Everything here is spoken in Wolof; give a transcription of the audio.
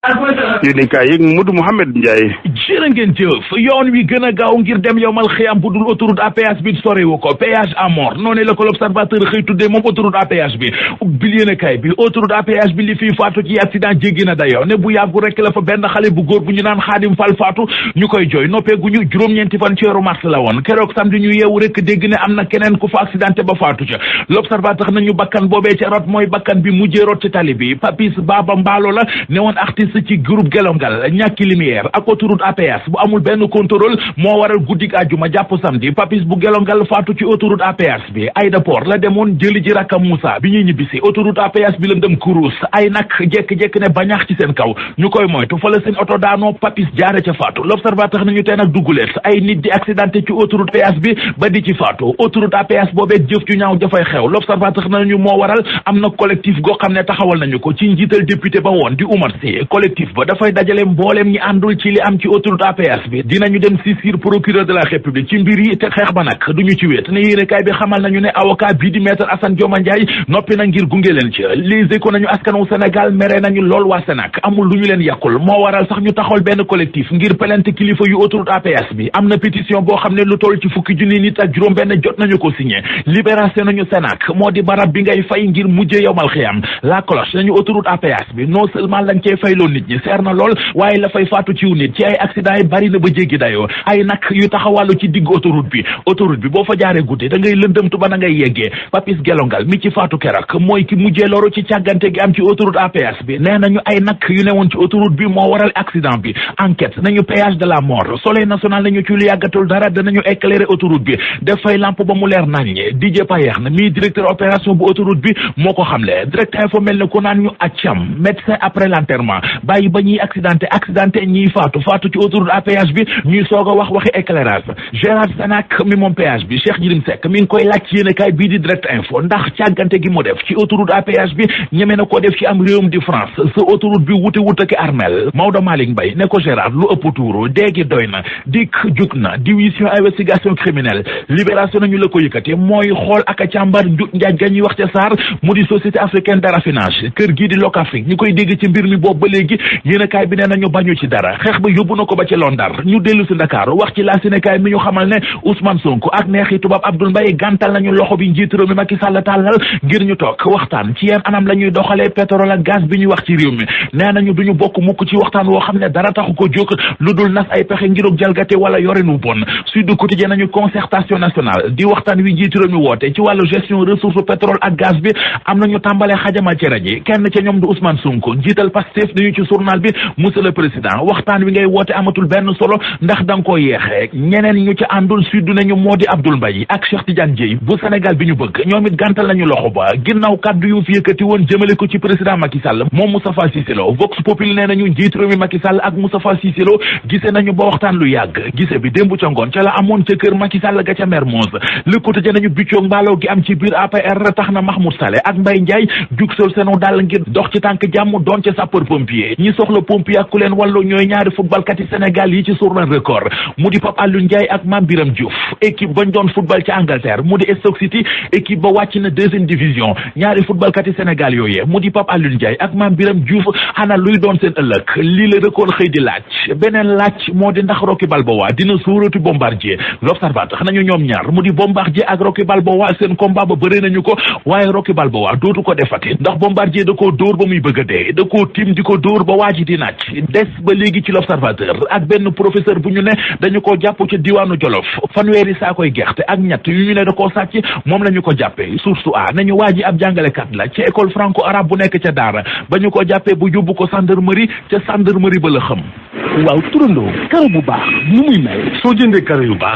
yéen kaay yeeg Mamadou Mouhamed Ndiaye. jërë ngeen jëf yoon wi gën a gaaw ngir dem yowmal xiyam bu dul autoroute à péage bi sorewu ko péage à mort noonu la ko l'observateur xëy tuddee moom autoroute à péage bi bil yéen kaay bi autoroute à péage bi li fii faatu ci accident jéggi na dayoo ne bu yàggu rek la fa benn xale bu góor bu ñu naan Xaadim Fall faatu ñu koy jooy noppeeguñu juróom-ñeenti fan ci weeru mars la woon keroog samedi ñu yeewu rek dégg ne am na keneen ku fa accidenté ba faatu ca l'observateur nañu bakkan boobee ca rot mooy bakkan bi mujjee rot ci tali bi Papis Baba Mbaalo la ne woon artiste ci groupe Gelongal ñàkki lumière ak autoroute à péage bu amul benn contrôle moo waral guddik àjjuma jàpp samedi Papis bu Gelongal faatu ci autoroute à péage bi aéroport la demoon jëli ji rakkam Moussa bi ñuy ñibbisi autoroute à péage bi la ndëm kurus ay nag jekk-jekk ne bañaax ci seen kaw ñu koy moytu fa la seen oto daanoo Papis jaare ca faatu l'observateur nañu tey nag dugguleet ay nit di accidenté ci autoroute péage bi ba di ci faatu autoroute à péage boobee jëf ju ñaaw jafay xew l'observateur nañu moo waral am na collectif goo xam ne taxawal nañu ko ci njiital député ba woon di Oumar Sy collectif ba dafay dajale mbooleem ñi àndul ci li am ci autoroute à péage bi dinañu dem saisir procureur de la république ci mbir yi te xeex ba nag duñu ci wéet ne yéenekaay bi xamal nañu ne avocat bii di maître Assane Dioma Ndiaye noppi na ngir gunge leen ci Les Échos nañu askanu Sénégal mere nañu lool waa Sénac amul lu ñu leen yàqul moo waral sax ñu taxawal benn collectif ngir plainte kilifa yu autoroute à péage bi am na pétition boo xam ne lu toll ci fukki junni nit ak juróom benn jot nañu ko signé libération nañu Sénac moo di barab bi ngay fay ngir mujjee yowmal xiyam la cloche nañu autoroute à péage bi non seulement lañ cey fayloo nit ñi seer na lool waaye la fay faatu ciw nit ci ay accident yi bari na ba jéggi dayoo ay nag yu taxawàllu ci digg autoroute bi boo fa jaaree guddi da ngay lëndëmtu ba na ngay yeggee Papis Gelongal mi ci faatu keroog mooy ki mujjee loru ci càggante gi am ci autoroute à péage bi nee nañu ay nag yu newoon ci autoroute bi moo waral accident bi enquête nañu péage de la mort soleil national nañu ci lu yàggatul dara danañu éclairer autoroute bi def fay lampe ba mu leer naññe Didier Payex na mi directeur opération bu autoroute bi moo ko xamle direct info mel ne ku naan ñu accam médecin après l'enterrement bàyyi ba ñuy accidenté ñiy faatu ci autoroute à péage bi ñuy soog a wax waxi éclairage Gérard Sénac mi moom péage bi Cheikh Jirim Seck mi ngi koy laaj ci yéenekaay bii di direct info ndax càggante gi mu def ci autoroute à péage bi ñeme na ko def ci am réewum di France sa autoroute bi wute ki armel Maodo Malick Mbaye ne ko Gérard lu ëpp tuuru déegi doy na dik jug na division investigation criminelle libération nañu la ko yëkkati mooy xool ak a càmbar njut njaaj ga ñuy wax ca SAR mu di société africaine de raffinage kër gii di Locafrique ñu koy dégg ci mbir mi boobu ba léegi yéenekaay bi nee nañu bañu ci dara xeex ba yóbbu na ko ba ci Londar ñu dellu si Dakar wax ci la Sénégal mi ñu xamal ne Ousmane Sonko ak neexi tubaab Abdoul Mbaye gàntal nañu loxo bi njiitu réew mi Macky Sall tàllal ngir ñu toog waxtaan ci yenn anam la ñuy doxalee pétrole ak gaz bi ñuy wax ci réew mi nee nañu duñu bokk mukk ci waxtaan woo xam ne dara taxu ko jóg lu dul nas ay pexe ngirug jalgate wala yorinu bon Sud Quotidien nañu concertation nationale di waxtaan wi njiitu réew mi woote ci wàllu gestion ressource pétrole ak gaz bi am nañu tàmbalee xajamal ci rajo kenn ca ñoom du Ousmane Sonko njiital Pastef dañu ci journal bi monsieur le président waxtaan wi ngay woote amatul benn solo ndax da nga ko yeexee ñeneen ñu ci àndul sud nañu moo di Abdoul Mbaye ak Cheikh Tidiane Dièye bu Sénégal bi ñu bëgg ñoom it gàntal nañu loxo ba ginnaaw kàddu yu fi yëkkati woon jëmale ko ci président Macky Sall moom Moustapha Cissé Lo Vox Populi nee nañu njiit réew mi Macky Sall ak Moustapha Cissé Lo gise nañu ba waxtaan lu yàgg gise bi démb ca ngoon ca la amoon ca kër Macky Sall ga ca Mermoz Le Quotidien nañu biccoog mbaaloo gi am ci biir APR tax na Mahmoud Saleh ak Mbaye Ndiaye jug sol seenu dal ngir dox ci tànk jàmm doon ca sapeur pompier ñi soxla pompier ak ku leen wàllu ñooy ñaari footballkat yi Sénégal yi ci journal record mu di Pape Alioune Ndiaye ak Mame Biram Diouf équipe bañ doon football ci Angleterre mu di Stoke City équipe ba wàcc na deuxième division ñaari footballkat yi Sénégal yooyee mu di Pape Alioune Ndiaye ak Mame Biram Diouf xanaa luy doon seen ëllëg lii la record xëy di laaj beneen laaj moo di ndax Rocky Balboa dina suurati Bombardier L'Observateur nañu ñoom ñaar mu di Bombardier ak Rocky Balboa seen combat ba bëre nañu ko waaye Rocky Balboa dootu ko defati ndax Bombardier da koo dóor ba muy bëgg a dee da koo tim di ko dóor ba waaji di naaj des ba léegi ci L'Observateur ak benn professeur bu ñu ne dañu ko jàpp ci diwaanu Jolof fanweeri saakoy gerte ak ñett yu ñu ne da koo sàcc moom la ñu ko jàppee source a nañu waaji ab jàngalekat la ci école franco arabe bu nekk ca daara ba ñu ko jàppee bu yóbbu ko gendarmerie ca gendarmerie ba la xam. waaw turandoo karo bu baax nu muy mel. soo jëndee karo yu baax